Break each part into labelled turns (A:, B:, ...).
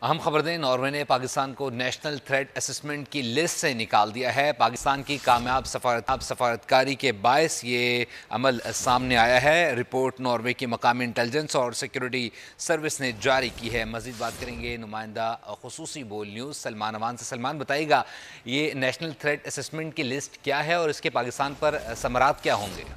A: अहम खबर दें, नॉर्वे ने पाकिस्तान को नेशनल थ्रेट असेसमेंट की लिस्ट से निकाल दिया है। पाकिस्तान की कामयाब सफारतकारी के बायस ये अमल सामने आया है। रिपोर्ट नॉर्वे की मकामी इंटेलिजेंस और सिक्योरिटी सर्विस ने जारी की है। मजीद बात करेंगे नुमाइंदा खुसूसी बोल न्यूज़ सलमान अमान से। सलमान, बताइएगा ये नेशनल थ्रेट असेसमेंट की लिस्ट क्या है और इसके पाकिस्तान पर समरात क्या होंगे?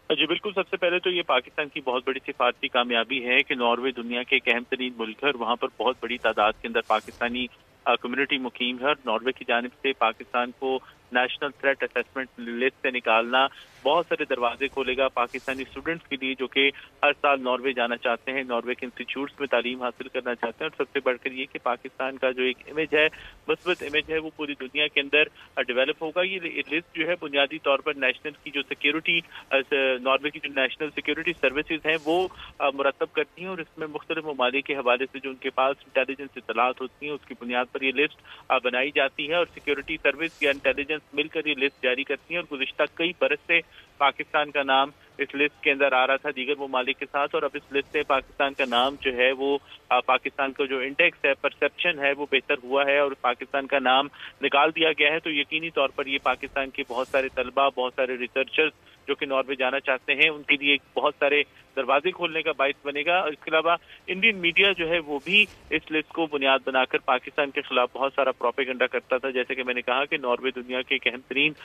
B: जी बिल्कुल। सबसे पहले तो ये पाकिस्तान की बहुत बड़ी सिफारती कामयाबी है कि नॉर्वे दुनिया के एक अहम तरीन मुल्क है और वहाँ पर बहुत बड़ी तादाद के अंदर पाकिस्तानी कम्युनिटी मुकीम है। और नॉर्वे की जानिब से पाकिस्तान को नेशनल थ्रेट असेसमेंट लिस्ट से निकालना बहुत सारे दरवाजे खोलेगा पाकिस्तानी स्टूडेंट्स के लिए, जो कि हर साल नॉर्वे जाना चाहते हैं, नॉर्वे के इंस्टीट्यूट्स में तालीम हासिल करना चाहते हैं। और सबसे बढ़कर ये कि पाकिस्तान का जो एक इमेज है, मस्बत इमेज है, वो पूरी दुनिया के अंदर डेवलप होगा। ये लिस्ट जो है बुनियादी तौर पर नेशनल की जो सिक्योरिटी, नॉर्वे की जो नेशनल सिक्योरिटी सर्विसेज हैं वो मुरतब करती हैं और इसमें मुख्तलिफ ममालिक के हवाले से जो उनके पास इंटेलिजेंस इत्तलात होती हैं उसकी बुनियाद पर ये लिस्ट बनाई जाती है और सिक्योरिटी सर्विस या इंटेलिजेंस मिलकर ये लिस्ट जारी करती है। और गुज़िश्ता कई बरस से पाकिस्तान का नाम इस लिस्ट के अंदर आ रहा था दीगर ममालिक के साथ, और अब इस लिस्ट से पाकिस्तान का नाम जो है वो पाकिस्तान का जो इंडेक्स है, परसेप्शन है, वो बेहतर हुआ है और पाकिस्तान का नाम निकाल दिया गया है। तो यकीनी तौर पर ये पाकिस्तान के बहुत सारे तलबा, बहुत सारे रिसर्चर्स जो कि नॉर्वे जाना चाहते हैं उनके लिए बहुत सारे दरवाजे खोलने का बाइस बनेगा। और इसके अलावा इंडियन मीडिया जो है वो भी इस लिस्ट को बुनियाद बनाकर पाकिस्तान के खिलाफ बहुत सारा प्रोपेगेंडा करता था। जैसे कि मैंने कहा कि नॉर्वे दुनिया के एक अहम तरीन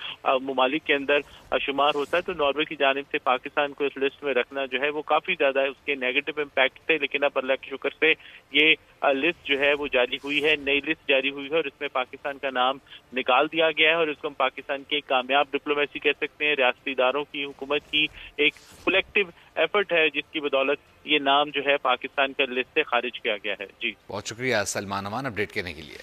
B: ममालिक के अंदर शुमार होता है, तो नॉर्वे की जानिब से पाकिस्तान को इस लिस्ट में रखना जो है वो काफी ज्यादा है, उसके नेगेटिव इम्पैक्ट थे। लेकिन अब अल्लाह के शुक्र से ये लिस्ट जो है वो जारी हुई है, नई लिस्ट जारी हुई है और इसमें पाकिस्तान का नाम निकाल दिया गया है। और इसको हम पाकिस्तान की कामयाब डिप्लोमेसी कह सकते हैं, रियासती इदारों की, हुकूमत की एक कलेक्टिव एफर्ट है जिसकी बदौलत ये नाम जो है पाकिस्तान का लिस्ट से खारिज किया गया है। जी,
A: बहुत शुक्रिया सलमान अमान अपडेट करने के लिए।